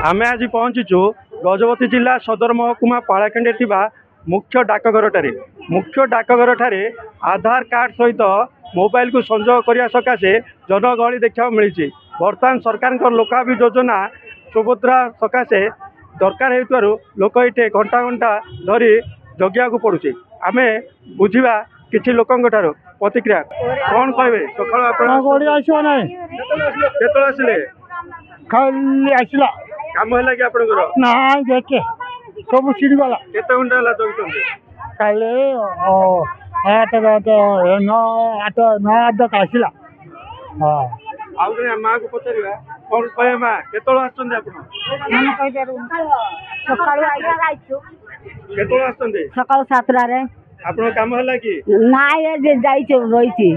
आमे आज पहुंचीचु गजपति जिला सदर महकुमा पाड़ाखेंडे मुख्य डाकघर मुख्य डाकघर ठारे आधार कार्ड सहित मोबाइल को संजोग करने सकाशे जनगहली देखा मिली। बर्तमान सरकार लोकाभि योजना सुभद्रा सकाशे दरकार हो लोक ये घंटा घंटा धरी जगिया को पड़ुचे। आम बुझा किसी लोक प्रतिक्रिया कौन कहे सकाल आसिले खाली आसला कम है कि आपंकर ना देखे सब सीढ़ीवाला केते घंटा है जगुंट खाली आठ आसला हाँ आउ माँ को पचार कौन कहे माँ केत सकाल 7 आप कम है कि ना रही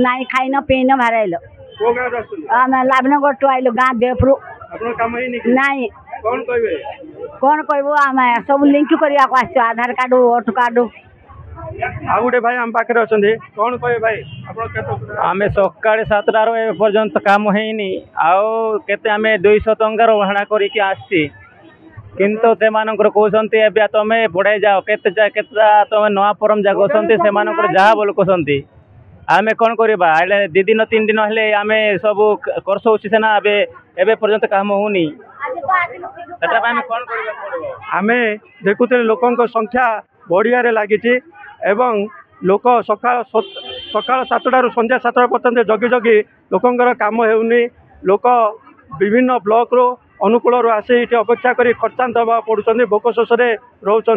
ना खाइन पीन भाराइल लाभनगर टू आइल गाँ देवपुर कम नाई कौन कहे कौन कह आम सब लिंक करने आधार कार्ड वोट कार्ड आउ गोटे भाई आम पाखे अच्छा कौन कहे भाई आम सका 7टार एपर्यंत काम होनी आते आम 200 टंकार भाड़ा करके आसी किंतु से कहते तुम पढ़ाई जाओ के तुम नवा फॉर्म जा कहते से जहाँ बोल कहते आम कौन करवा 2 दिन 3 दिन हेले आम सब करसौ सीना एवं पर्यंत काम होनी आम देखुले लोकों संख्या बढ़िया लगी एवं लोक सकाल 7टार संध्या 7टा पर्यंत जगी जगी लोकंर काम होनी लोक विभिन्न ब्लॉक रो अनुकूल आसी ये अपेक्षा कर खर्चांत हवा पड़ुं भोक शोष रोच।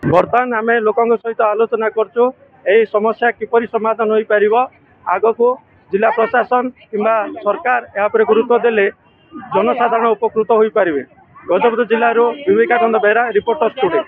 बर्तमान आम लोकों सहित आलोचना करूँ यही समस्या किपरि समाधान हो पार आग को जिला प्रशासन किंबा सरकार यापर गुरुत्व देले जनसाधारण उपकृत हो पारे। गजपति जिलूर विवेकानंद बेहरा रिपोर्टर स्टूडियो।